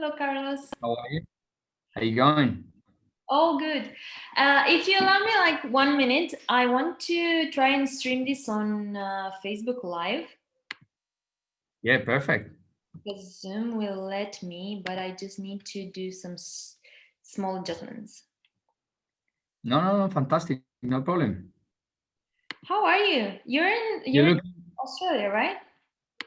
Hello, Carlos. How are you? How you going? All good. If you allow me like 1 minute, I want to try and stream this on Facebook Live Yeah, perfect. because Zoom will let me, but I just need to do some small adjustments. No, fantastic. No problem. How are you? You You're in look. Australia, right?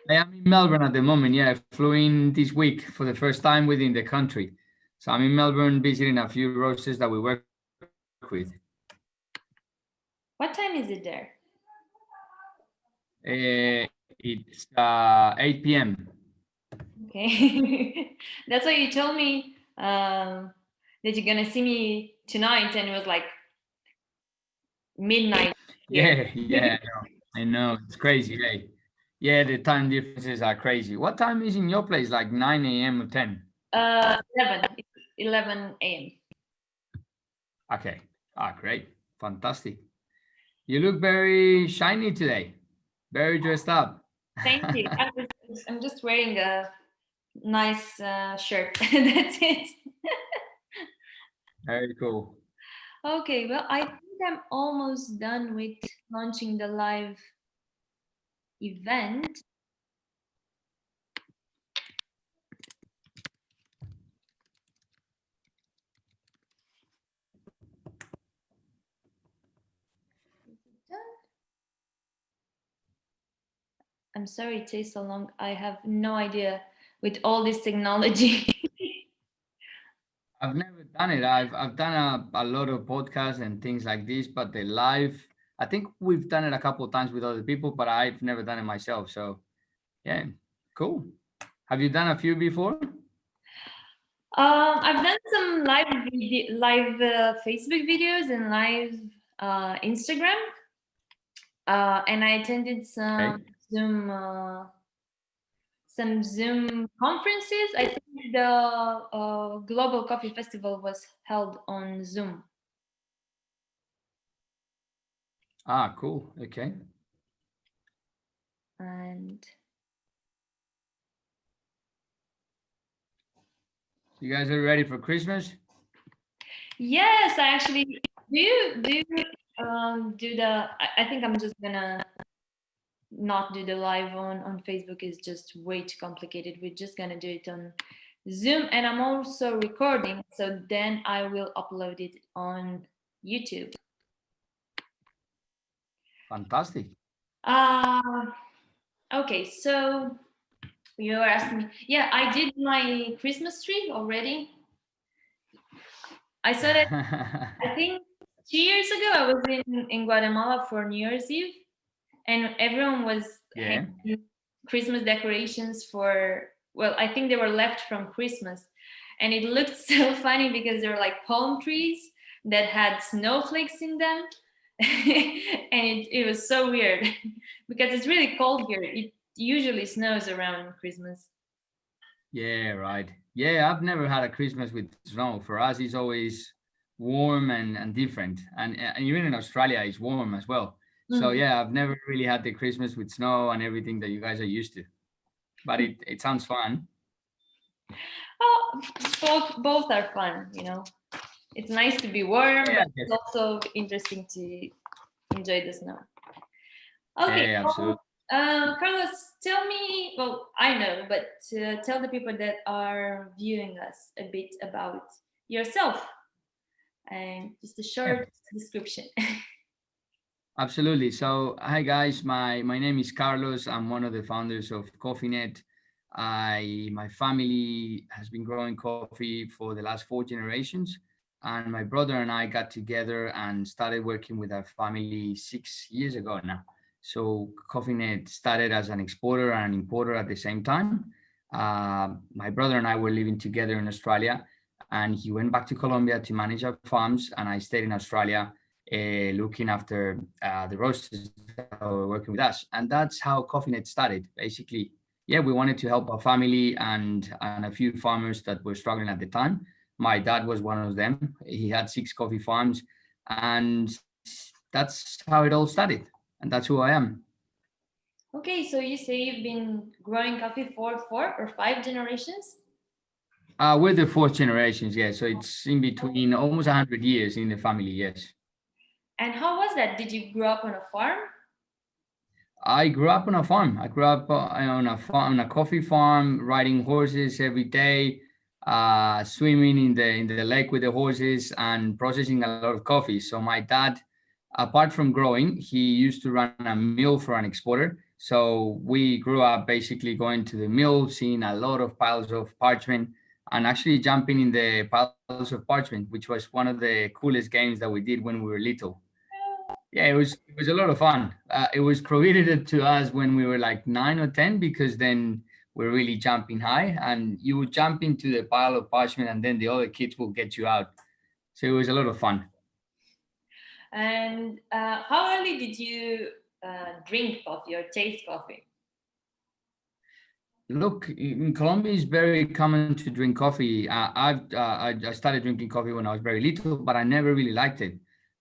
I am in Melbourne at the moment. Yeah, I flew in this week for the first time within the country. So I'm in Melbourne visiting a few roasters that we work with. What time is it there? It's 8 p.m. Okay, that's why you told me that you're gonna see me tonight, and it was like midnight here. Yeah, I know. It's crazy. Hey, yeah, the time differences are crazy. What time is in your place? Like 9 a.m. or 10? 11 a.m. Okay. Ah, great. Fantastic. You look very shiny today. Very dressed up. Thank you. I'm just wearing a nice shirt. That's it. Very cool. Okay, well, I think I'm almost done with launching the live event. Is it done? I'm sorry it takes so long. I have no idea with all this technology. I've never done it. I've done a lot of podcasts and things like this, but the live, I think we've done it a couple of times with other people, but I've never done it myself. So yeah, cool. Have you done a few before? I've done some live Facebook videos and live Instagram, and I attended Okay. some Zoom conferences. I think the Global Coffee Festival was held on Zoom. Ah, cool. Okay. And You guys are ready for Christmas? yes, I actually do the. I think I'm just gonna not do the live on Facebook. Is just way too complicated. We're just gonna do it on Zoom, and I'm also recording, so then I will upload it on YouTube. Fantastic. Uh, okay, so you were asking me. Yeah, I did my Christmas tree already. I saw that. I think 2 years ago I was in Guatemala for New Year's Eve, and everyone was Yeah. hanging Christmas decorations for. Well, I think they were left from Christmas, and it looked so funny because they were like palm trees that had snowflakes in them, and it was so weird because it's really cold here. It usually snows around Christmas. Yeah, right. Yeah, I've never had a Christmas with snow. For us, it's always warm and different. And even in Australia, it's warm as well. So Mm. yeah, I've never really had the Christmas with snow and everything that you guys are used to. But it sounds fun. Oh, both are fun, you know. It's nice to be warm, Yeah, but I it's guess. also interesting to enjoy the snow. Okay, Yeah, well, absolutely. Carlos, tell me. Well, I know, but tell the people that are viewing us a bit about yourself and just a Yeah, short description. absolutely. So, hi guys, my name is Carlos. I'm one of the founders of Cofinet. My family has been growing coffee for the last 4 generations, and my brother and I got together and started working with our family 6 years ago now. So, Cofinet started as an exporter and an importer at the same time. My brother and I were living together in Australia, and he went back to Colombia to manage our farms, and I stayed in Australia looking after the roasters that were working with us. And that's how Cofinet started. Basically, yeah, we wanted to help our family and a few farmers that were struggling at the time. My dad was one of them. He had 6 coffee farms, and that's how it all started. And that's who I am. Okay, so you say you've been growing coffee for 4 or 5 generations? We're the fourth generations, yes. So it's in between almost 100 years in the family, yes. And how was that? Did you grow up on a farm? I grew up on a farm. I grew up on a farm, on a coffee farm, riding horses every day, swimming in the lake with the horses, and processing a lot of coffee. So my dad, apart from growing, he used to run a mill for an exporter. So we grew up basically going to the mill, seeing a lot of piles of parchment, and actually jumping in the piles of parchment, which was one of the coolest games that we did when we were little. Yeah, it was a lot of fun. It was prohibited to us when we were like 9 or 10 because then we're really jumping high, and you would jump into the pile of parchment, and then the other kids will get you out. So it was a lot of fun. And how early did you drink coffee or taste coffee? Look, in Colombia, it's very common to drink coffee. I started drinking coffee when I was very little, but I never really liked it.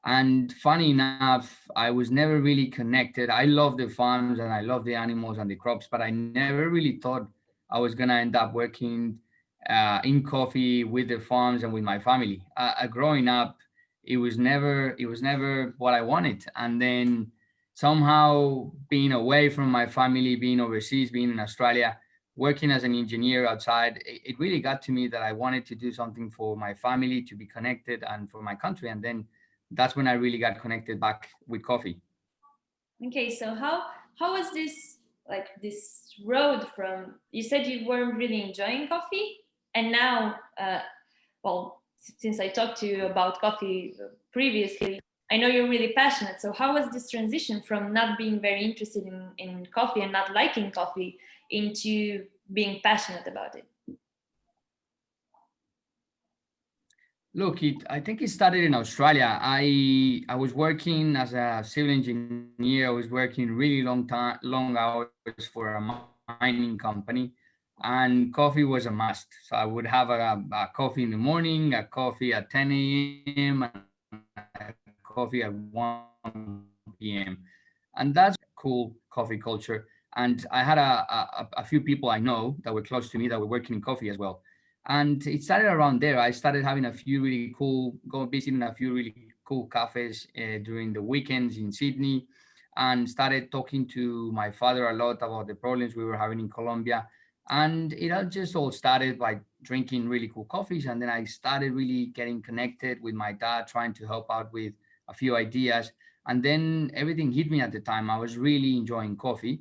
And funny enough, I was never really connected. I love the farms and I love the animals and the crops, but I never really thought I was gonna end up working in coffee with the farms and with my family. Growing up, it was never what I wanted. And then somehow being away from my family, being overseas, being in Australia, working as an engineer outside, it really got to me that I wanted to do something for my family, to be connected, and for my country. And then that's when I really got connected back with coffee. Okay, so how was this, like this road from, you said you weren't really enjoying coffee, and now well, since I talked to you about coffee previously, I know you're really passionate. So how was this transition from not being very interested in coffee and not liking coffee into being passionate about it? Look, I think it started in Australia. I was working as a civil engineer. I was working really long hours for a mining company, and coffee was a must. So I would have a coffee in the morning, a coffee at 10 a.m., and a coffee at 1 p.m. And that's what made me really cool coffee culture. And I had a few people I know that were close to me that were working in coffee as well. And it started around there. I started having a few really cool, go visiting a few really cool cafes during the weekends in Sydney, and started talking to my father a lot about the problems we were having in Colombia. And it all just all started by drinking really cool coffees. And then I started really getting connected with my dad, trying to help out with a few ideas. And then everything hit me at the time. I was really enjoying coffee.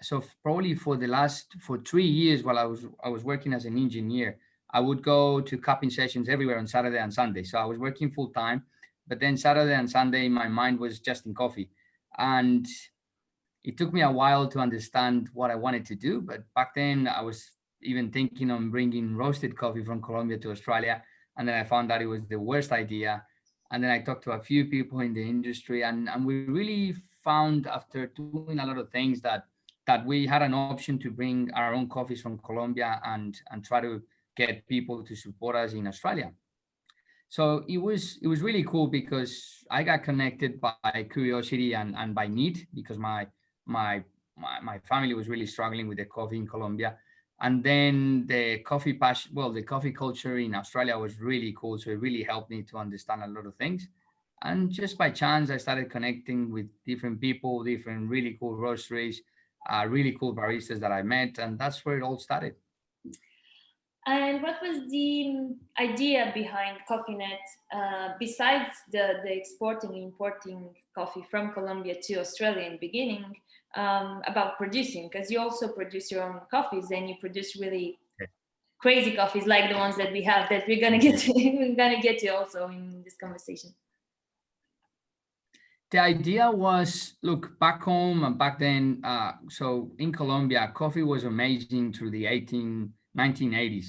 So probably for 3 years while I was working as an engineer, I would go to cupping sessions everywhere on Saturday and Sunday. So I was working full time, but then Saturday and Sunday my mind was just in coffee. And it took me a while to understand what I wanted to do. But back then I was even thinking on bringing roasted coffee from Colombia to Australia. And then I found out it was the worst idea. And then I talked to a few people in the industry, and we really found after doing a lot of things that we had an option to bring our own coffees from Colombia and try to get people to support us in Australia. So it was really cool because I got connected by curiosity and by need, because my my family was really struggling with the coffee in Colombia. And then the coffee passion, well, the coffee culture in Australia was really cool. So it really helped me to understand a lot of things. And just by chance, I started connecting with different people, different really cool roasteries, really cool baristas that I met. And that's where it all started. And what was the idea behind Cofinet, besides the exporting and importing coffee from Colombia to Australia in the beginning, about producing? Because you also produce your own coffees and you produce really crazy coffees like the ones that we have that we're gonna get to, we're gonna get to also in this conversation. The idea was, look, back home and back then, so in Colombia, coffee was amazing through the 1980s.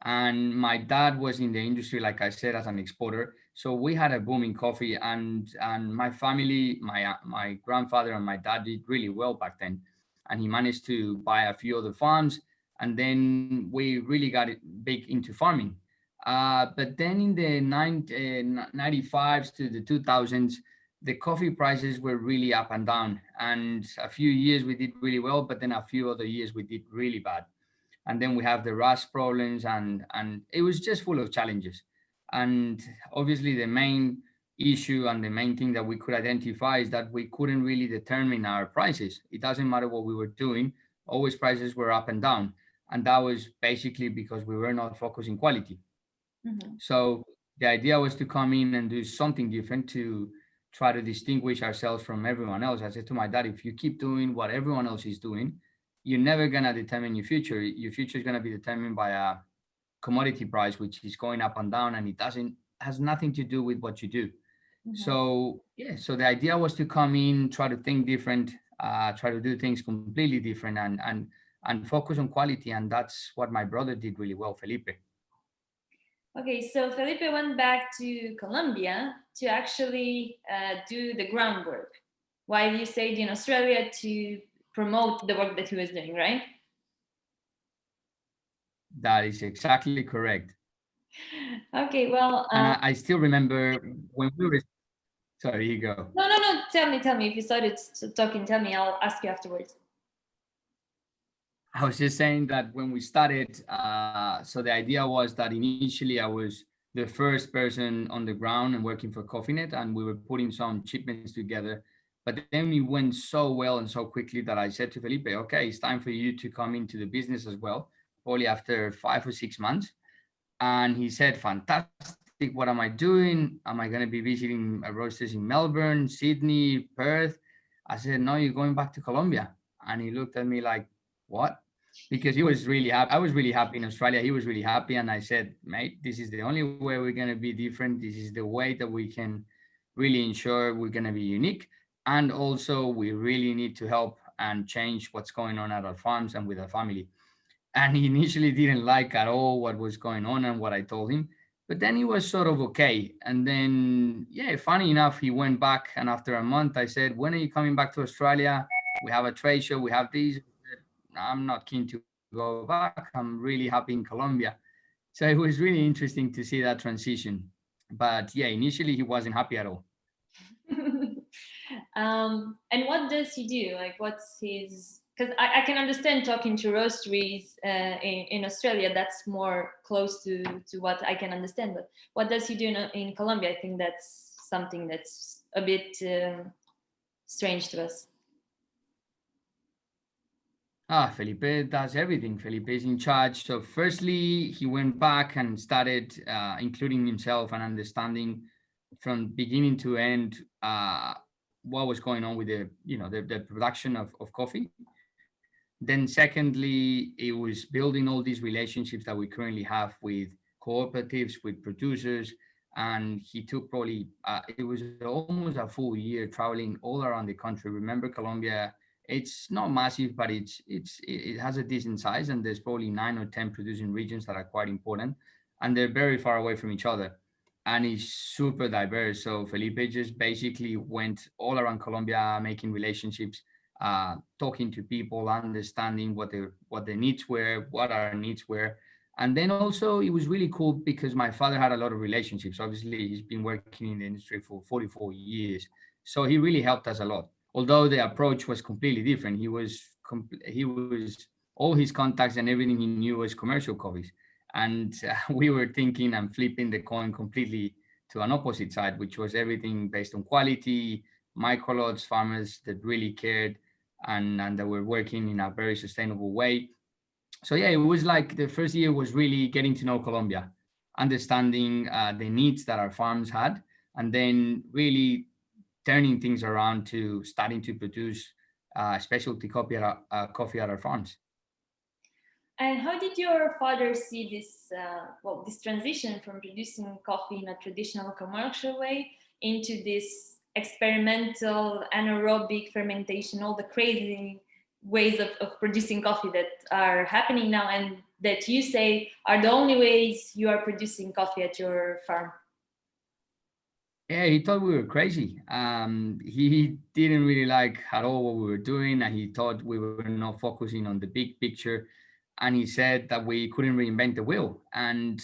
And my dad was in the industry, like I said, as an exporter. So we had a boom in coffee, and my family, my grandfather and my dad did really well back then. And he managed to buy a few other farms. And then we really got it big into farming. But then in the 95s to the 2000s, the coffee prices were really up and down. And a few years we did really well, but then a few other years we did really bad. and then we have the rust problems, and it was just full of challenges. And obviously the main issue and the main thing that we could identify is that we couldn't really determine our prices. It doesn't matter what we were doing, always prices were up and down, and that was basically because we were not focusing quality. Mhm. So the idea was to come in and do something different to try to distinguish ourselves from everyone else. I said to my dad, if you keep doing what everyone else is doing, you're never gonna determine your future. Your future is gonna be determined by a commodity price, which is going up and down, and it doesn't has nothing to do with what you do. Mhm. So yeah, so the idea was to come in, try to think different, try to do things completely different, and focus on quality, and that's what my brother did really well, Felipe. Okay, so Felipe went back to Colombia to actually do the groundwork, while you stayed in Australia to promote the work that he was doing, right? That is exactly correct. Okay, well, And I still remember when we were. Sorry, you go. no, no, no. Tell me. If you started talking, tell me. I'll ask you afterwards. I was just saying that when we started, so the idea was that initially I was the first person on the ground and working for Cofinet, and we were putting some shipments together. But then it went so well and so quickly that I said to Felipe, okay, it's time for you to come into the business as well, probably after 5 or 6 months. And he said, fantastic, what am I doing? Am I going to be visiting roasters in Melbourne, Sydney, Perth? I said, no, you're going back to Colombia. And he looked at me like, what? Because he was really happy. I was really happy in Australia. He was really happy. And I said, mate, this is the only way we're going to be different. This is the way that we can really ensure we're going to be unique. And also, we really need to help and change what's going on at our farms and with our family. And he initially didn't like at all what was going on and what I told him. But then he was sort of okay. And then, yeah, funny enough, he went back. And after a month, I said, when are you coming back to Australia? We have a trade show, we have these. I'm not keen to go back. I'm really happy in Colombia. So it was really interesting to see that transition. But yeah, initially he wasn't happy at all. And what does he do? Like, what's his? Because I can understand talking to roasteries in Australia. That's more close to what I can understand. But what does he do in Colombia? I think that's something that's a bit strange to us. Felipe does everything. Felipe is in charge. So, firstly, he went back and started including himself and understanding from beginning to end what was going on with the production of coffee. Then, secondly, it was building all these relationships that we currently have with cooperatives, with producers, and he took probably it was almost a full year traveling all around the country. Remember, Colombia, it's not massive, but it has a decent size, and there's probably 9 or 10 producing regions that are quite important, and they're very far away from each other, and it's super diverse. So Felipe just basically went all around Colombia, making relationships, talking to people, understanding what their needs were, what our needs were. And then also it was really cool because my father had a lot of relationships. Obviously, he's been working in the industry for 44 years, so he really helped us a lot. Although the approach was completely different, he was all his contacts and everything he knew was commercial coffees, and we were thinking and flipping the coin completely to an opposite side, which was everything based on quality, microlots, farmers that really cared, and that were working in a very sustainable way. So yeah, it was like the first year was really getting to know Colombia, understanding the needs that our farms had, and then really turning things around to starting to produce specialty coffee at our farms. And how did your father see this, this transition from producing coffee in a traditional commercial way into this experimental anaerobic fermentation, all the crazy ways of producing coffee that are happening now and that you say are the only ways you are producing coffee at your farm? Yeah, he thought we were crazy. He didn't really like at all what we were doing, and he thought we were not focusing on the big picture. And he said that we couldn't reinvent the wheel, and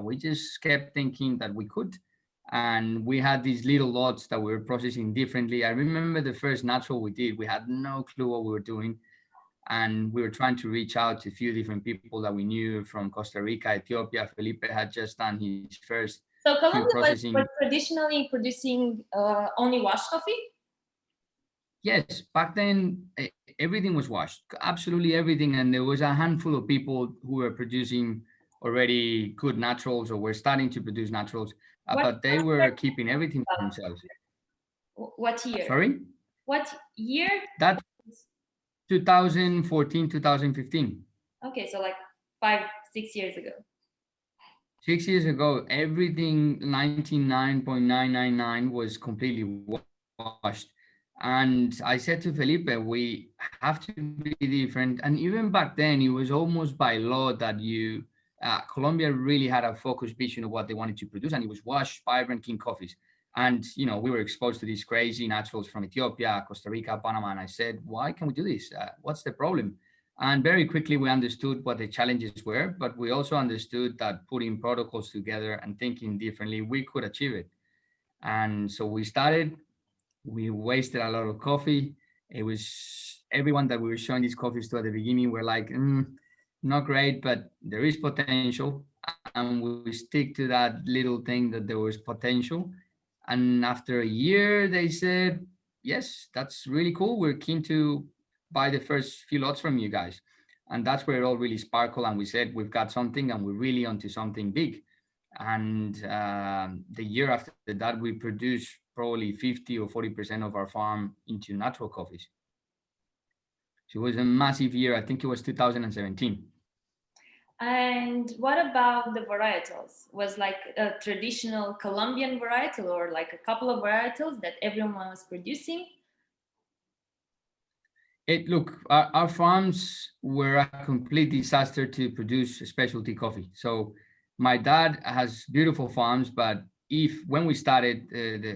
we just kept thinking that we could. And we had these little lots that we were processing differently. I remember the first natural we did; we had no clue what we were doing, And we were trying to reach out to a few different people that we knew from Costa Rica, Ethiopia. Felipe had just done his first So food Colombia processing. was traditionally producing only washed coffee? Yes, back then everything was washed, absolutely everything, and there was a handful of people who were producing already good naturals or were starting to produce naturals, What, but they what year? were keeping everything for themselves. What year? Sorry, What year? that 2014, 2015. Okay, so like 5, 6 years ago. 6 years ago, everything 99.999 was completely washed. And I said to Felipe, we have to be different. And even back then, it was almost by law that Colombia really had a focused vision of what they wanted to produce, and it was washed, vibrant, clean coffees. And, we were exposed to these crazy naturals from Ethiopia, Costa Rica, Panama. And I said, why can we do this? What's the problem? And very quickly, we understood what the challenges were, but we also understood that putting protocols together and thinking differently, we could achieve it. And so we started. We wasted a lot of coffee. It was everyone that we were showing these coffees to at the beginning were like, not great, but there is potential. And we stick to that little thing that there was potential. And after a year, they said, yes, that's really cool. We're keen to buy the first few lots from you guys. And that's where it all really sparkled. And we said, we've got something and we're really onto something big. And the year after that, we produced probably 50 or 40% of our farm into natural coffees. So it was a massive year. I think it was 2017. And what about the varietals? Was like a traditional Colombian varietal or like a couple of varietals that everyone was producing? Look, our farms were a complete disaster to produce specialty coffee. So my dad has beautiful farms, but if when we started,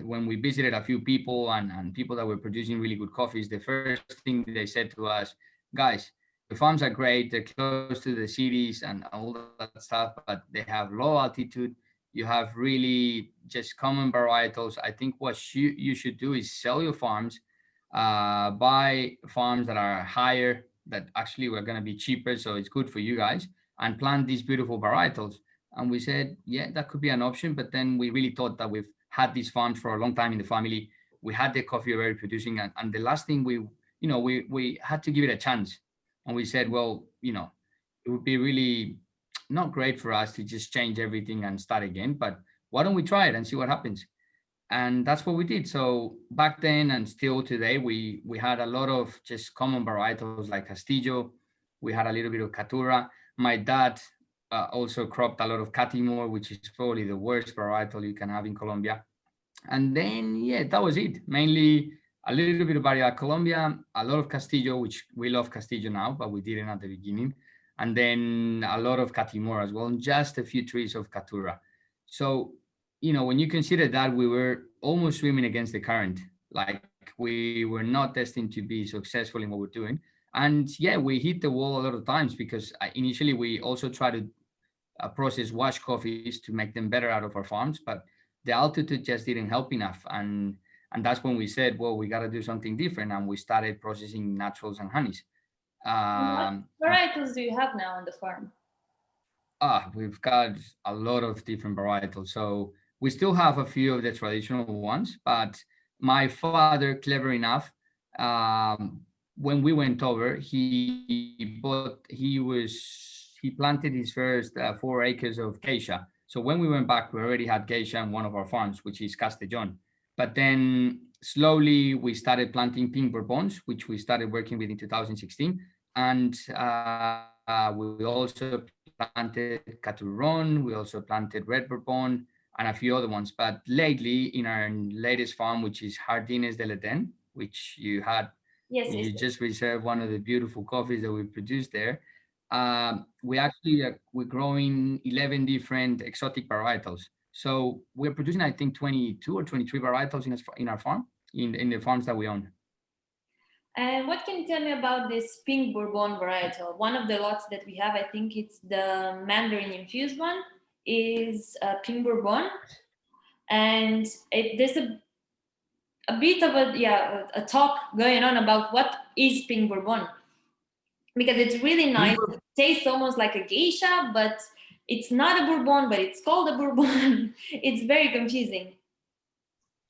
when we visited a few people and people that were producing really good coffees, the first thing they said to us, guys, your farms are great, they're close to the cities and all that stuff, but they have low altitude. You have really just common varietals. I think what you should do is sell your farms, buy farms that are higher, that actually were going to be cheaper, so it's good for you guys, and plant these beautiful varietals. And we said, yeah, that could be an option. But then we really thought that we've had these farms for a long time in the family. We had the coffee already producing, and the last thing we had to give it a chance. And we said, well, it would be really not great for us to just change everything and start again. But why don't we try it and see what happens? And that's what we did. So back then and still today, we had a lot of just common varietals like Castillo. We had a little bit of Catura. My dad also cropped a lot of Catimor, which is probably the worst varietal you can have in Colombia. And then yeah, that was it. Mainly a little bit of Variedad Colombia, a lot of Castillo, which we love Castillo now, but we didn't at the beginning. And then a lot of Catimor as well, and just a few trees of Catura. So when you consider that, we were almost swimming against the current. Like we were not destined to be successful in what we're doing. And yeah, we hit the wall a lot of times because initially we also tried to process wash coffees to make them better out of our farms, but the altitude just didn't help enough. And that's when we said, well, we got to do something different, and we started processing naturals and honeys. What And varietals do you have now on the farm? we've got a lot of different varietals. So we still have a few of the traditional ones, but my father, clever enough, when we went over, he planted his first 4 acres of geisha. So when we went back, we already had geisha on one of our farms, which is Castellon. But then slowly we started planting pink bourbons, which we started working with in 2016. And we also planted Caturon, we also planted Red Bourbon, and a few other ones. But lately, in our latest farm, which is Jardines de l'Eden, which Yes, you yes, just reserved one of the beautiful coffees that we produced there. We're growing 11 different exotic varietals. So we're producing, I think, 22 or 23 varietals in our farm, in the farms that we own. And what can you tell me about this pink bourbon varietal? One of the lots that we have, I think it's the mandarin infused one, is pink bourbon, and there's a bit of a talk going on about what is pink bourbon. because it's really Pink nice. It tastes almost like a geisha, but it's not a bourbon, but it's called a bourbon. It's very confusing.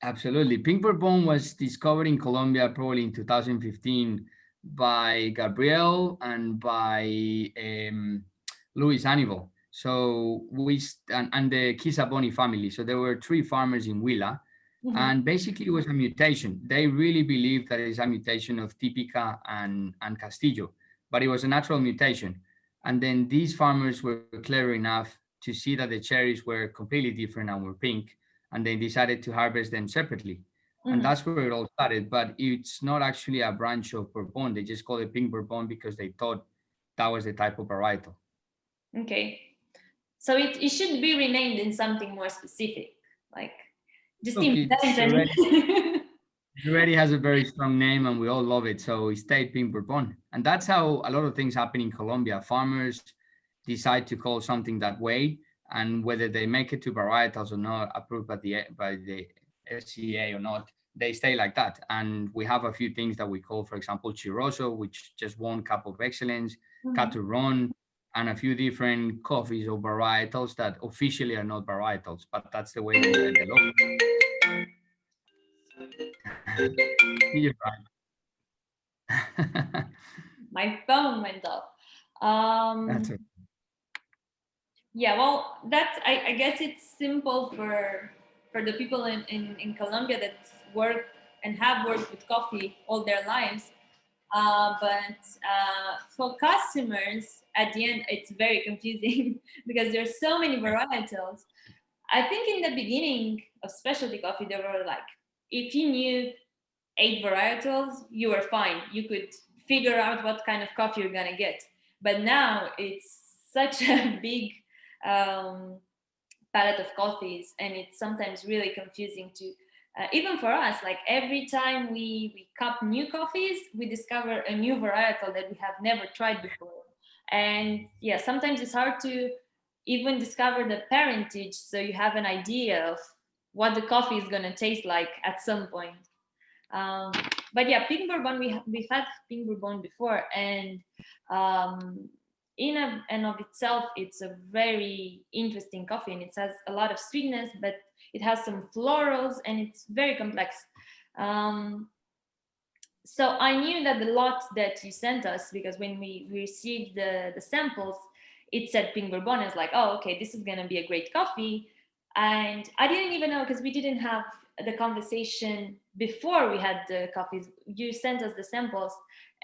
Absolutely. Pink Bourbon was discovered in Colombia probably in 2015 by Gabriel and by Luis Anival. So and the Kisaboni family. So there were three farmers in Huila, Mhm. and basically it was a mutation. They really believed that it's a mutation of Típica and Castillo, but it was a natural mutation. And then these farmers were clever enough to see that the cherries were completely different and were pink, and they decided to harvest them separately. And Mhm. that's where it all started. But it's not actually a branch of Bourbon. They just call it pink Bourbon because they thought that was the type of varietal. Okay. So it should be renamed in something more specific, like just Look, invent and it already has a very strong name and we all love it. So it stayed pink Bourbon. And that's how a lot of things happen in Colombia. Farmers decide to call something that way, and whether they make it to varietals or not, approved by the FCA or not, they stay like that. And we have a few things that we call, for example, Chiroso, which just won Cup of Excellence, Mhm. Caturon, and a few different coffees or varietals that officially are not varietals, but that's the way the local. You're right. My phone went off. That's it. Yeah, well, that's I guess it's simple for the people in Colombia that work and have worked with coffee all their lives. But for customers, at the end, it's very confusing because there's so many varietals. I think in the beginning of specialty coffee, there were like, if you knew 8 varietals, you were fine. You could figure out what kind of coffee you're gonna get. But now it's such a big um, palette of coffees, and it's sometimes really confusing to even for us. Like every time we cup new coffees, we discover a new varietal that we have never tried before. And yeah, sometimes it's hard to even discover the parentage, so you have an idea of what the coffee is going to taste like at some point. um, but yeah, pink bourbon, we've had pink bourbon before, and um, and of itself, it's a very interesting coffee, and it has a lot of sweetness, but it has some florals, and it's very complex. Um, so I knew that the lot that you sent us, because when we received the samples, it said pink bourbon. I was like, oh, okay, this is gonna be a great coffee. And I didn't even know, because we didn't have the conversation before we had the coffees. You sent us the samples,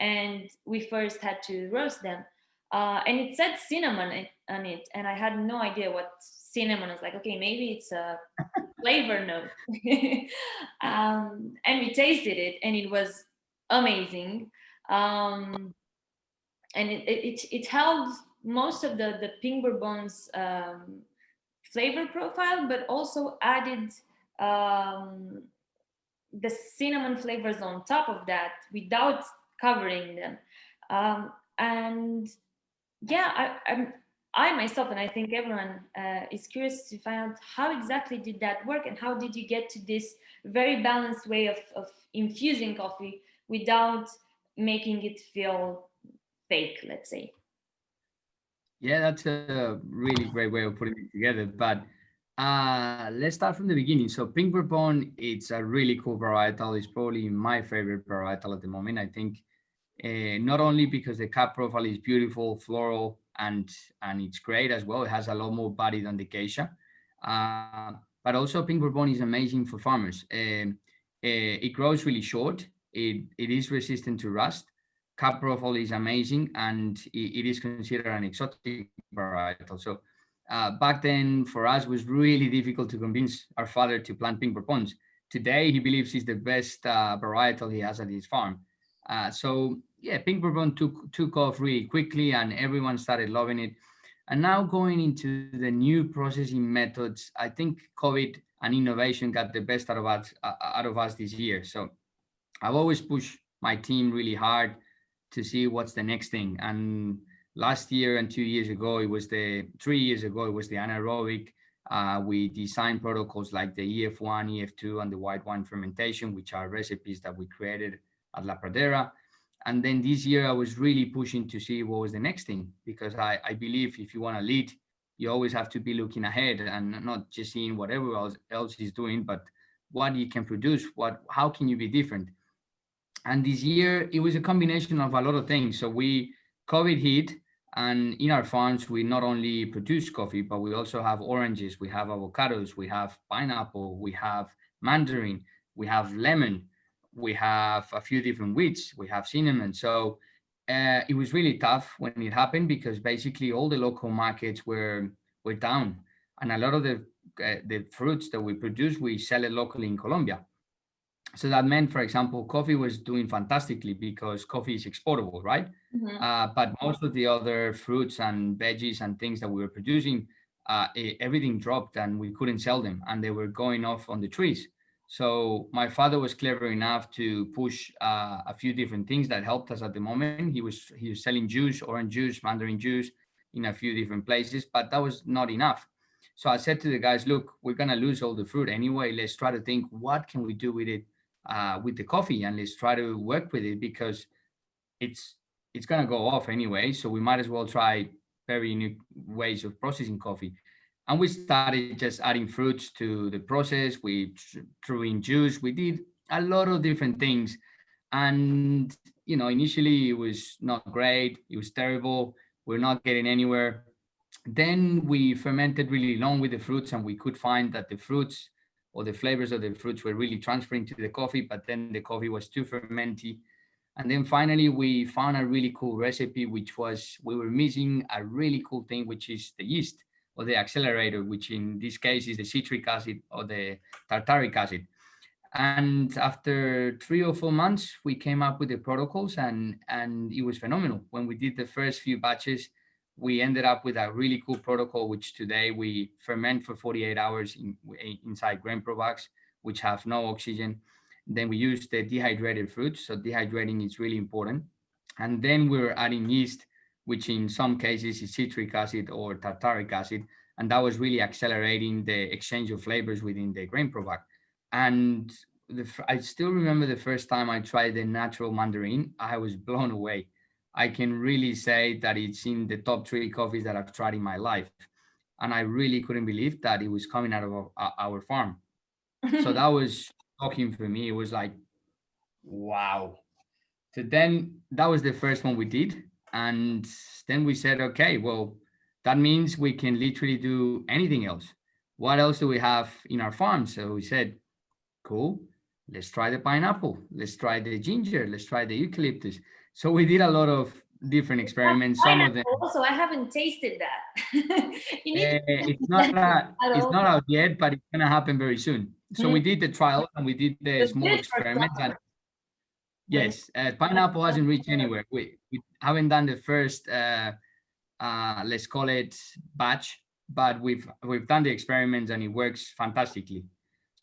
and we first had to roast them. And it said cinnamon on it, and I had no idea what cinnamon was. Like, okay, maybe it's a flavor note. And we tasted it, and it was amazing. Um, and it held most of the pink bourbon's flavor profile, but also added um, the cinnamon flavors on top of that without covering them. And yeah, I myself, and I think everyone is curious to find out how exactly did that work, and how did you get to this very balanced way of infusing coffee without making it feel fake, let's say. Yeah, that's a really great way of putting it together. But let's start from the beginning. So Pink Bourbon, it's a really cool varietal. It's probably my favorite varietal at the moment. I think not only because the cap profile is beautiful, floral, and it's great as well. It has a lot more body than the geisha. But also Pink Bourbon is amazing for farmers. It grows really short. It is resistant to rust. Cap profile is amazing, and it is considered an exotic varietal. So back then, for us, was really difficult to convince our father to plant pink bourbons. Today, he believes it's the best varietal he has at his farm. So yeah, pink bourbon took off really quickly, and everyone started loving it. And now going into the new processing methods, I think COVID and innovation got the best out of us this year. So I've always pushed my team really hard to see what's the next thing. And last year and 2 years ago, 3 years ago, it was the anaerobic. We designed protocols like the EF1, EF2, and the white wine fermentation, which are recipes that we created at La Pradera. And then this year I was really pushing to see what was the next thing, because I believe if you want to lead, you always have to be looking ahead and not just seeing what everyone else is doing, but what you can produce, how can you be different. And this year it was a combination of a lot of things. So we COVID hit, and in our farms we not only produce coffee, but we also have oranges, we have avocados, we have pineapple, we have mandarin, we have lemon, we have a few different wheats, we have cinnamon. So it was really tough when it happened, because basically all the local markets were down, and a lot of the fruits that we produce, we sell it locally in Colombia. So that meant, for example, coffee was doing fantastically because coffee is exportable, right? Mhm. But most of the other fruits and veggies and things that we were producing, everything dropped and we couldn't sell them, and they were going off on the trees. So my father was clever enough to push a few different things that helped us at the moment. He was selling juice, orange juice, mandarin juice in a few different places, but that was not enough. So I said to the guys, look, we're gonna lose all the fruit anyway. Let's try to think what can we do with the coffee, and let's try to work with it, because it's it's gonna go off anyway. So we might as well try very unique ways of processing coffee. And we started just adding fruits to the process. We threw in juice. We did a lot of different things, and initially it was not great. It was terrible. We're not getting anywhere. Then we fermented really long with the fruits, and we could find that the fruits or the flavors of the fruits were really transferring to the coffee, but then the coffee was too fermenty. And then finally we found a really cool recipe, which was we were missing a really cool thing, which is the yeast or the accelerator, which in this case is the citric acid or the tartaric acid. And after 3 or 4 months we came up with the protocols, and it was phenomenal. When we did the first few batches, we ended up with a really cool protocol, which today we ferment for 48 hours inside grain bags, which have no oxygen. Then we use the dehydrated fruits, so dehydrating is really important. And then we're adding yeast, which in some cases is citric acid or tartaric acid, and that was really accelerating the exchange of flavors within the grain bag. And I still remember the first time I tried the natural mandarin. I was blown away. I can really say that it's in the top three coffees that I've tried in my life, and I really couldn't believe that it was coming out of our farm. So that was shocking for me. It was like, wow. So then that was the first one we did, and then we said, okay, well, that means we can literally do anything else. What else do we have in our farm? So we said, cool. Let's try the pineapple. Let's try the ginger. Let's try the eucalyptus. So we did a lot of different experiments. Some of them, Pineapple also, I haven't tasted that. You need to it's taste not that it's also. not out yet, but it's gonna happen very soon. So we Mm. did the trials and we did the It's small good for experiments. And summer when yes, pineapple hasn't reached anywhere. We haven't done the first, let's call it batch, but we've done the experiments and it works fantastically.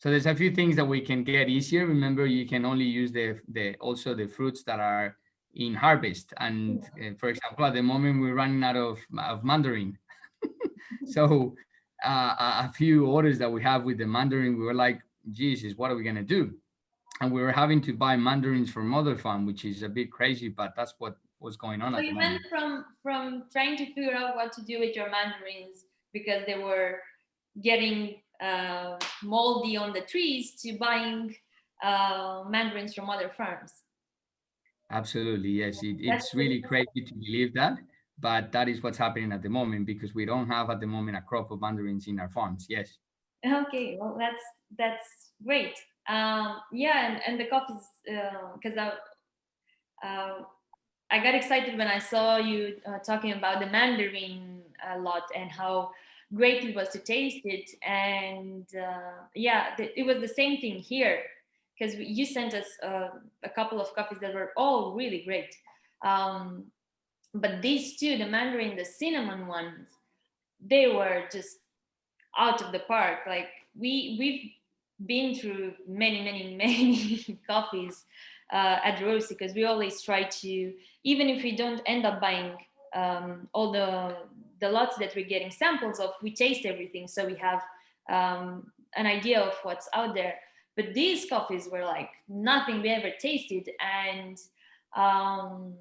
So there's a few things that we can get easier. Remember, you can only use the also the fruits that are in harvest. And for example, at the moment we're running out of mandarin. So a few orders that we have with the mandarin, we were like, Jesus, what are we gonna do? And we were having to buy mandarins from other farm, which is a bit crazy, but that's what was going on so at the you went moment. from trying to figure out what to do with your mandarins because they were getting moldy on the trees to buying mandarins from other farms. Absolutely, yes. That's It's really crazy to believe that, but that is what's happening at the moment, because we don't have at the moment a crop of mandarins in our farms. Yes, okay. Well, that's great. Yeah, and the coffees because uh, I got excited when I saw you talking about the mandarin a lot and how great it was to taste it. And yeah, it was the same thing here because you sent us a couple of coffees that were all really great. Um, but these two, the mandarin, the cinnamon ones, they were just out of the park. Like we've been through many coffees at Rosie because we always try to, even if we don't end up buying all the lots that we're getting samples of, we taste everything so we have an idea of what's out there. But these coffees were like nothing we ever tasted, and Um,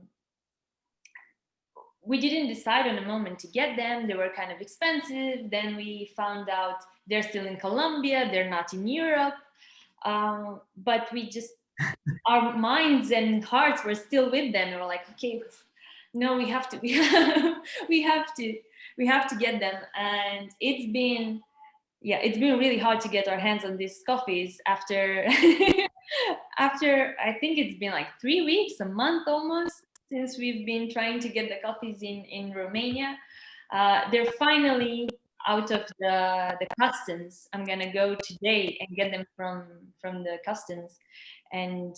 we didn't decide on a moment to get them. They were kind of expensive. Then we found out they're still in Colombia, they're not in Europe. But we just, our minds and hearts were still with them. We were like, okay, no, we have to, we have to, we have to get them. And it's been, yeah, it's been really hard to get our hands on these coffees after after I think it's been like 3 weeks, a month almost, since we've been trying to get the coffees in Romania. They're finally out of the customs. I'm gonna go today and get them from the customs and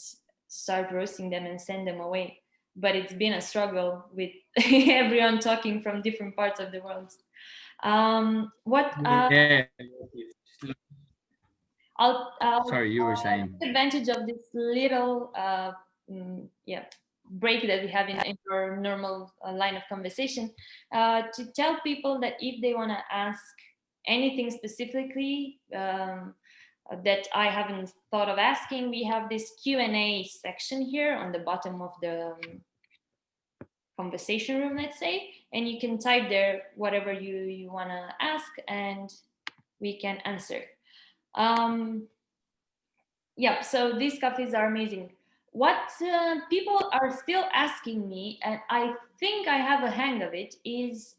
start roasting them and send them away. But it's been a struggle with everyone talking from different parts of the world. What Yeah. I'll Sorry, you were saying. take advantage of this little yeah, break that we have in our normal line of conversation to tell people that if they want to ask anything specifically that I haven't thought of asking, we have this Q&A section here on the bottom of the conversation room, let's say, and you can type there whatever you want to ask and we can answer. um, yeah, so these coffees are amazing. What people are still asking me, and I think I have a hang of it, is,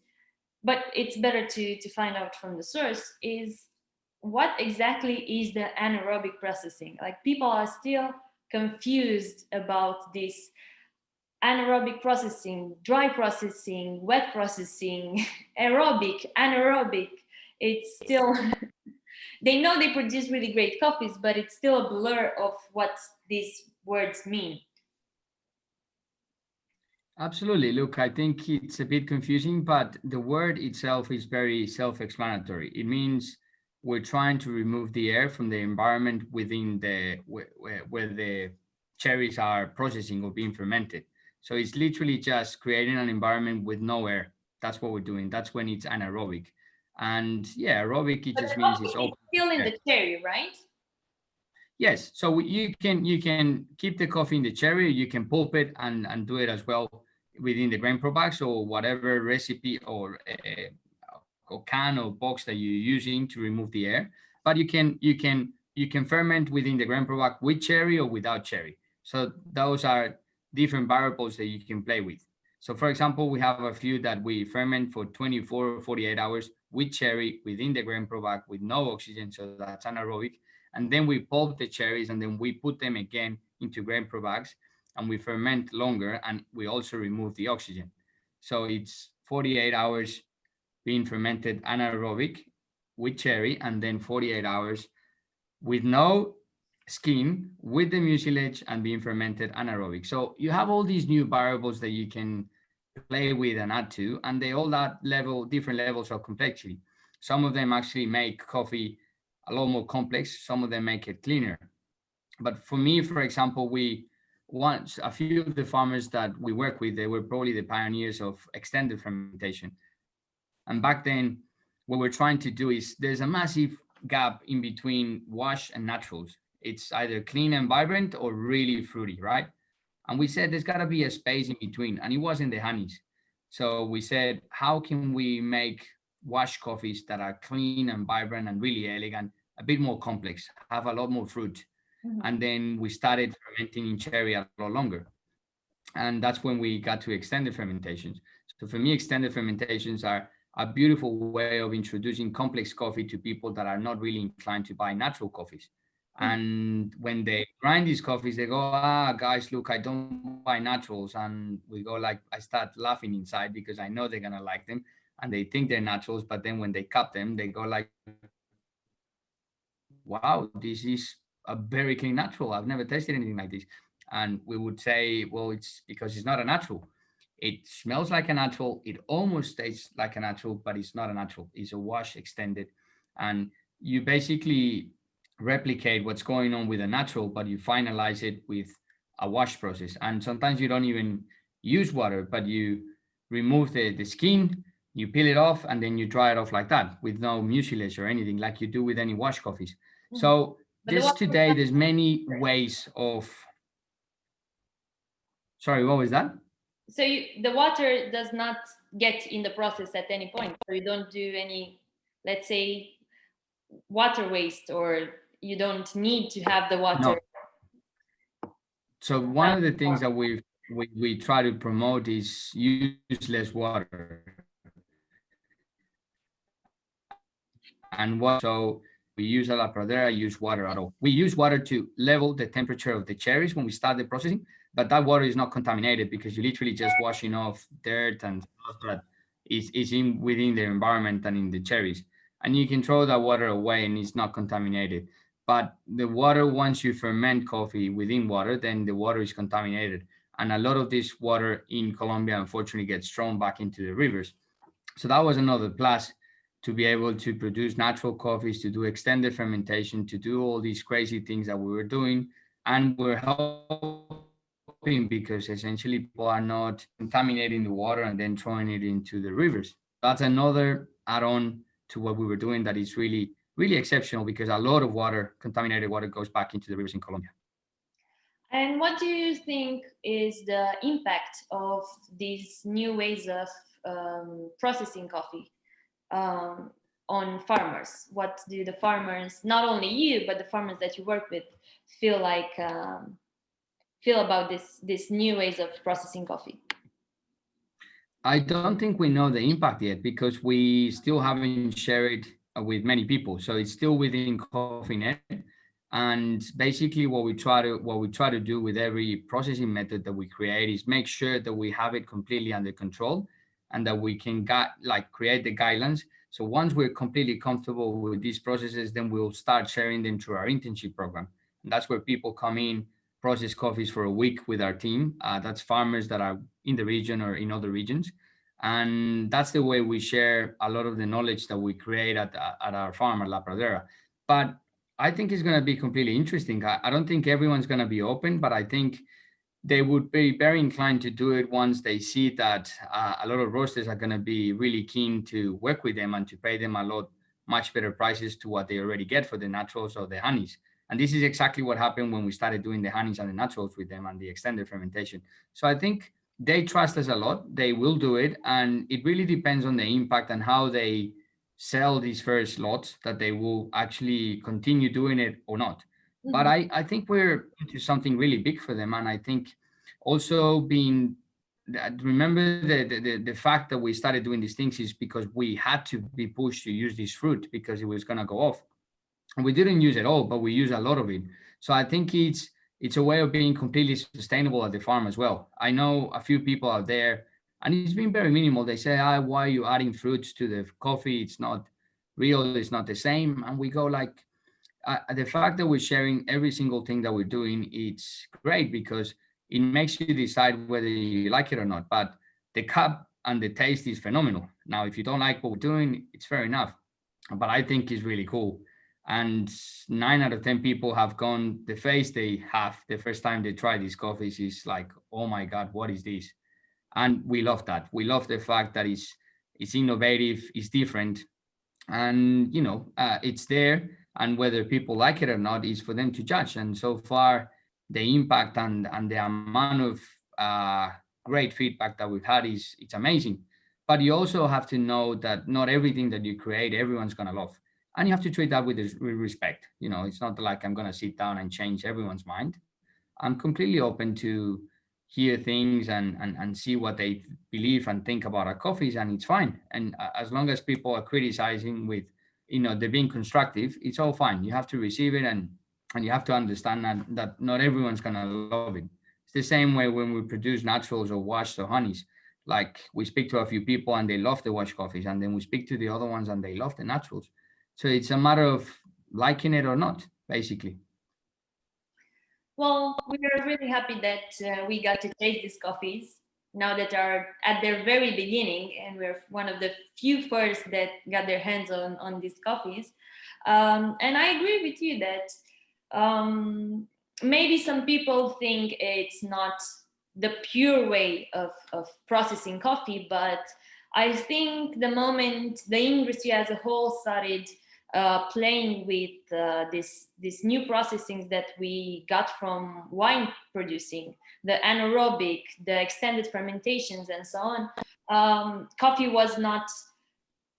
but it's better to find out from the source, is what exactly is the anaerobic processing? Like, people are still confused about this anaerobic processing, dry processing, wet processing, aerobic, anaerobic. It's still they know they produce really great coffees, but it's still a blur of what these words mean. Absolutely. Look, I think it's a bit confusing, but the word itself is very self-explanatory. It means we're trying to remove the air from the environment within the where the cherries are processing or being fermented. So it's literally just creating an environment with no air. That's what we're doing. That's when it's anaerobic. And yeah, aerobic, it But the just means it's coffee is open to still in air. the cherry, right? Yes, so you can keep the coffee in the cherry. You can pulp it and do it as well within the grain pro bags or whatever recipe or can or box that you're using to remove the air. But you can ferment within the grain pro bag with cherry or without cherry. So those are different variables that you can play with. So for example, we have a few that we ferment for 24 or 48 hours with cherry within the grain pro bag with no oxygen, so that's anaerobic, and then we pulp the cherries and then we put them again into grain pro bags and we ferment longer and we also remove the oxygen. So it's 48 hours being fermented anaerobic with cherry and then 48 hours with no skin with the mucilage and being fermented anaerobic. So you have all these new variables that you can play with and add to, and they all add different levels of complexity. Some of them actually make coffee a lot more complex. Some of them make it cleaner. But for me, for example, we once a few of the farmers that we work with, they were probably the pioneers of extended fermentation. And back then, what we're trying to do is there's a massive gap in between wash and naturals. It's either clean and vibrant or really fruity, right? And we said there's got to be a space in between, and it wasn't the honeys. So we said, how can we make wash coffees that are clean and vibrant and really elegant, a bit more complex, have a lot more fruit? Mhm. And then we started fermenting in cherry a lot longer. And that's when we got to extended fermentations. So for me, extended fermentations are a beautiful way of introducing complex coffee to people that are not really inclined to buy natural coffees. And when they grind these coffees, they go, guys, look, I don't buy naturals. And we go like, I start laughing inside because I know they're going to like them and they think they're naturals. But then when they cup them, they go like, wow, this is a very clean natural. I've never tasted anything like this. And we would say, well, it's because it's not a natural. It smells like a natural. It almost tastes like a natural, but it's not a natural. It's a wash extended. And you basically replicate what's going on with a natural, but you finalize it with a wash process. And sometimes you don't even use water, but you remove the skin, you peel it off, and then you dry it off like that with no mucilage or anything like you do with any wash coffees. Mhm. So But the just one today, there's many ways of. Sorry, what was that? So the water does not get in the process at any point. So you don't do any, let's say, water waste, or you don't need to have the water. No. So one of the things that we try to promote is use less water. And what so we use a la pradera use water at all. We use water to level the temperature of the cherries when we start the processing, but that water is not contaminated because you're literally just washing off dirt and stuff that is in within the environment and in the cherries. And you can throw that water away and it's not contaminated. But the water, once you ferment coffee within water, then the water is contaminated. And a lot of this water in Colombia, unfortunately, gets thrown back into the rivers. So that was another plus to be able to produce natural coffees, to do extended fermentation, to do all these crazy things that we were doing. And we're helping because essentially people are not contaminating the water and then throwing it into the rivers. That's another add-on to what we were doing that is really, really exceptional because a lot of water, contaminated water, goes back into the rivers in Colombia. And what do you think is the impact of these new ways of processing coffee um, on farmers? What do the farmers, not only you, but the farmers that you work with, feel like feel about this new ways of processing coffee? I don't think we know the impact yet because we still haven't shared it with many people. So it's still within Cofinet. And basically what we try to do with every processing method that we create is make sure that we have it completely under control and that we can create the guidelines. So once we're completely comfortable with these processes, then we'll start sharing them through our internship program. And that's where people come in, process coffees for a week with our team. That's farmers that are in the region or in other regions, and that's the way we share a lot of the knowledge that we create at our farm at La Pradera. But I think it's going to be completely interesting. I don't think everyone's going to be open, but I think they would be very inclined to do it once they see that a lot of roasters are going to be really keen to work with them and to pay them a lot much better prices to what they already get for the naturals or the honeys. And this is exactly what happened when we started doing the honeys and the naturals with them and the extended fermentation. So I think they trust us a lot. They will do it, and it really depends on the impact and how they sell these first lots that they will actually continue doing it or not. But Mhm. I think we're into something really big for them. And I think also being remember the fact that we started doing these things is because we had to be pushed to use this fruit because it was going to go off. And we didn't use it all, but we use a lot of it. So I think it's a way of being completely sustainable at the farm as well. I know a few people out there, and it's been very minimal. They say, why are you adding fruits to the coffee? It's not real, it's not the same. And we go like, the fact that we're sharing every single thing that we're doing, it's great because it makes you decide whether you like it or not. But the cup and the taste is phenomenal. Now, if you don't like what we're doing, it's fair enough. But I think it's really cool. And 9 out of 10 people have gone, the face they have the first time they try these coffees is like, oh my God, what is this? And we love that. We love the fact that it's innovative, it's different, and it's there, and whether people like it or not is for them to judge. And so far the impact and the amount of great feedback that we've had is it's amazing. But you also have to know that not everything that you create everyone's going to love, and you have to treat that with respect. It's not like I'm going to sit down and change everyone's mind. I'm completely open to hear things and see what they believe and think about our coffees, and it's fine. And as long as people are criticizing with, they're being constructive, it's all fine. You have to receive it, and you have to understand that not everyone's gonna love it. It's the same way when we produce naturals or washed or honeys. Like we speak to a few people and they love the washed coffees, and then we speak to the other ones and they love the naturals. So it's a matter of liking it or not, basically. Well, we are really happy that we got to taste these coffees now that are at their very beginning, and we're one of the few first that got their hands on these coffees. And I agree with you that maybe some people think it's not the pure way of processing coffee, but I think the moment the industry as a whole started playing with this new processings that we got from wine producing, the anaerobic, the extended fermentations, and so on. Coffee was not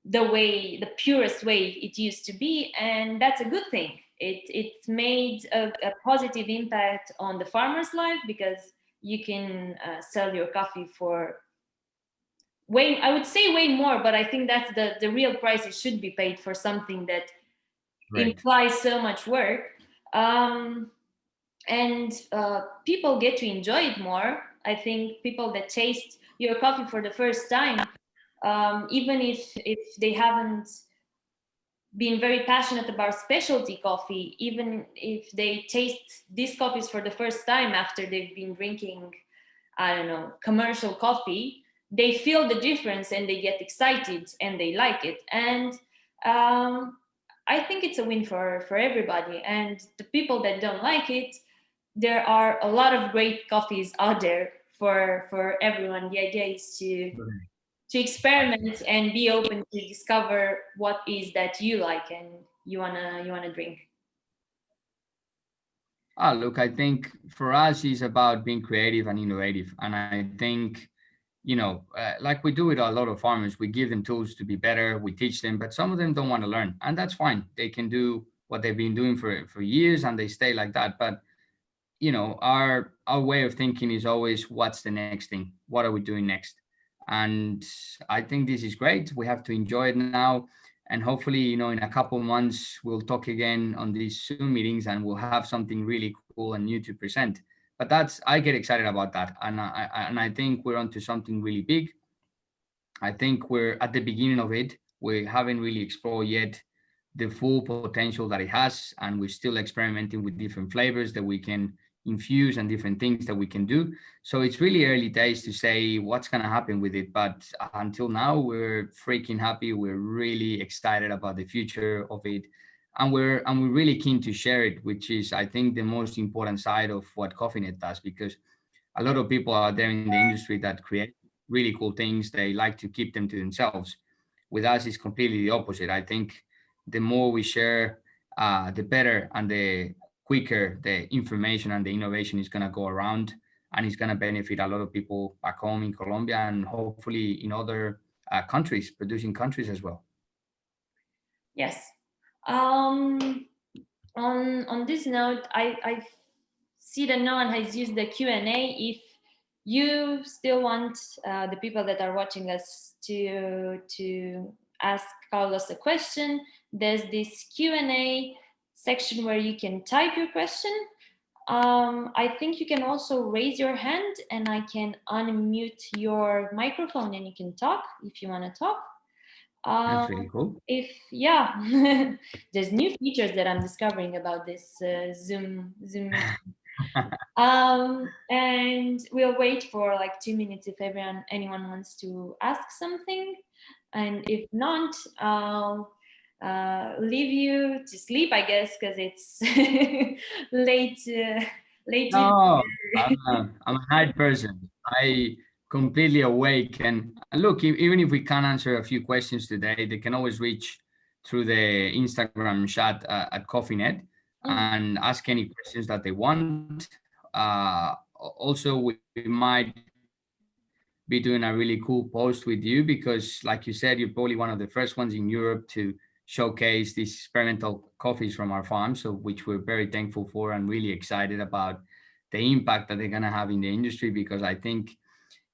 the purest way it used to be, and that's a good thing. It made a positive impact on the farmer's life, because you can sell your coffee for way, I would say way more, but I think that's the real price it should be paid for something that Right. implies so much work. um, and people get to enjoy it more. I think people that taste your coffee for the first time, even if they haven't been very passionate about specialty coffee, even if they taste these coffees for the first time after they've been drinking, I don't know, commercial coffee, they feel the difference and they get excited and they like it. And um, I think it's a win for everybody. And the people that don't like it, there are a lot of great coffees out there for everyone. The idea is to experiment and be open to discover what is that you like and you wanna drink. Ah, look, I think for us it's about being creative and innovative, and I think like we do with a lot of farmers, we give them tools to be better, we teach them, but some of them don't want to learn, and that's fine. They can do what they've been doing for years, and they stay like that. But our way of thinking is always, what's the next thing? What are we doing next? And I think this is great. We have to enjoy it now, and hopefully, in a couple months we'll talk again on these Zoom meetings, and we'll have something really cool and new to present. But I get excited about that, and I think we're onto something really big. I think we're at the beginning of it. We haven't really explored yet the full potential that it has, and we're still experimenting with different flavors that we can infuse and different things that we can do. So it's really early days to say what's going to happen with it. But until now, we're freaking happy. We're really excited about the future of it, and we're really keen to share it, which is, I think, the most important side of what Cofinet does, because a lot of people out there in the industry that create really cool things, they like to keep them to themselves. With us, it's completely the opposite. I think the more we share, the better and the quicker the information and the innovation is going to go around, and it's going to benefit a lot of people back home in Colombia and hopefully in other countries, producing countries as well. Yes. Um, on this note, I see that no one has used the Q&A. If you still want the people that are watching us to ask Carlos a question, there's this Q&A section where you can type your question. I think you can also raise your hand and I can unmute your microphone and you can talk if you want to talk. That's really cool. If yeah, there's new features that I'm discovering about this Zoom meeting. And we'll wait for like 2 minutes if anyone wants to ask something, and if not, I'll leave you to sleep, I guess, because it's late. Late No, evening. I'm a night person. I completely awake. And look, even if we can't answer a few questions today, they can always reach through the Instagram chat at Cofinet Mm. and ask any questions that they want. Also, we might be doing a really cool post with you because, like you said, you're probably one of the first ones in Europe to showcase these experimental coffees from our farm. So, which we're very thankful for and really excited about the impact that they're gonna have in the industry, because I think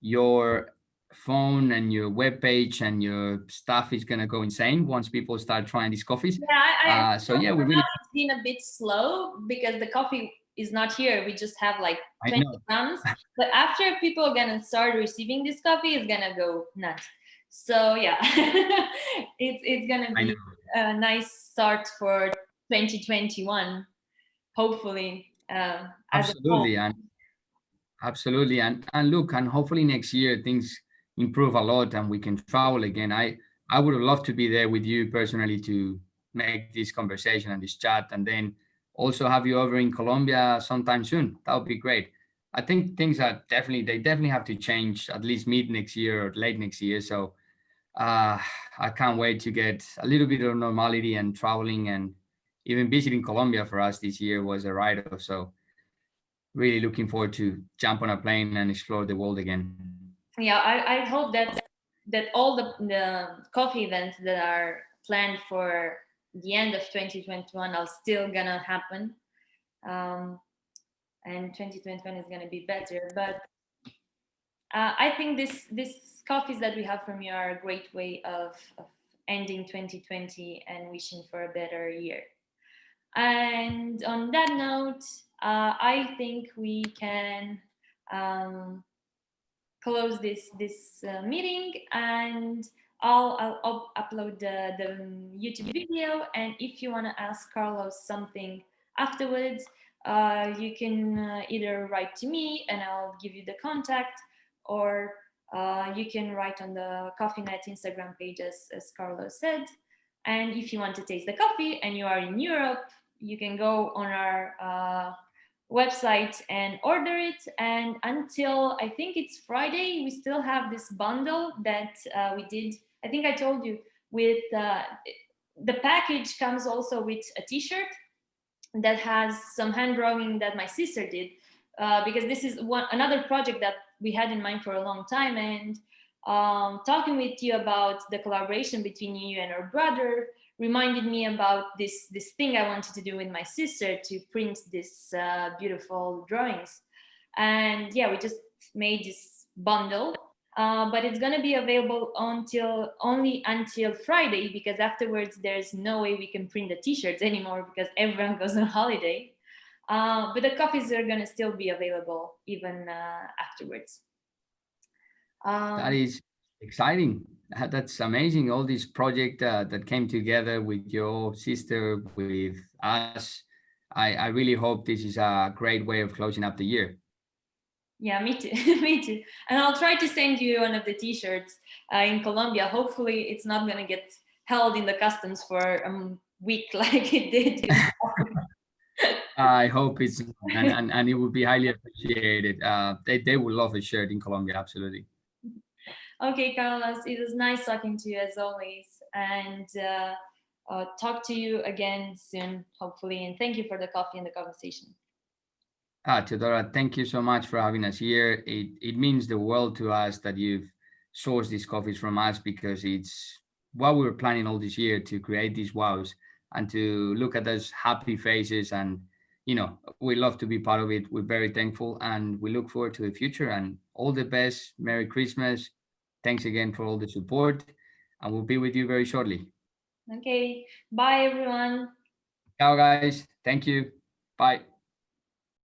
your phone and your webpage and your stuff is gonna go insane once people start trying these coffees. Yeah, I So yeah, we for really, now it's been a bit slow because the coffee is not here. We just have like I 20 know. grams. But after people are gonna start receiving this coffee, it's gonna go nuts. So yeah, it's gonna I know. be a nice start for 2021, hopefully, as a whole. Absolutely. Absolutely. And look, and hopefully next year things improve a lot and we can travel again. I would love to be there with you personally to make this conversation and this chat, and then also have you over in Colombia sometime soon. That would be great. I think things are definitely, they definitely have to change at least mid next year or late next year. So uh, I can't wait to get a little bit of normality and traveling, and even visiting Colombia for us this year was a write-off. So really looking forward to jump on a plane and explore the world again. Yeah, I hope that all the coffee events that are planned for the end of 2021 are still gonna happen, um, and 2021 is gonna be better. But I think this coffees that we have from you are a great way of ending 2020 and wishing for a better year. And on that note, I think we can um, close this meeting, and I'll upload the YouTube video. And if you want to ask Carlos something afterwards, you can either write to me and I'll give you the contact, or you can write on the Cofinet Instagram page, as Carlos said. And if you want to taste the coffee and you are in Europe, you can go on our website and order it. And until I think it's Friday, we still have this bundle that we did. I think I told you, with the package comes also with a T-shirt that has some hand drawing that my sister did, because this is another project that we had in mind for a long time. And talking with you about the collaboration between you and our brother reminded me about this thing I wanted to do with my sister, to print this beautiful drawings. And yeah, we just made this bundle, but it's gonna be available only until Friday, because afterwards there's no way we can print the T-shirts anymore because everyone goes on holiday. But the copies are gonna still be available even afterwards. That Um, is exciting. That's amazing. All this project that came together with your sister, with us. I really hope this is a great way of closing up the year. Yeah, me too. Me too. And I'll try to send you one of the T-shirts in Colombia. Hopefully, it's not gonna get held in the customs for a week like it did. I hope it's and it would be highly appreciated. They would love a shirt in Colombia, absolutely. Okay, Carlos, it was nice talking to you as always, and talk to you again soon, hopefully. And thank you for the coffee and the conversation. Teodora, thank you so much for having us here. It means the world to us that you've sourced these coffees from us, because it's what we were planning all this year, to create these wows and to look at those happy faces. And, we love to be part of it. We're very thankful and we look forward to the future, and all the best. Merry Christmas. Thanks again for all the support, and we'll be with you very shortly. Okay, bye everyone. Ciao, guys. Thank you. Bye.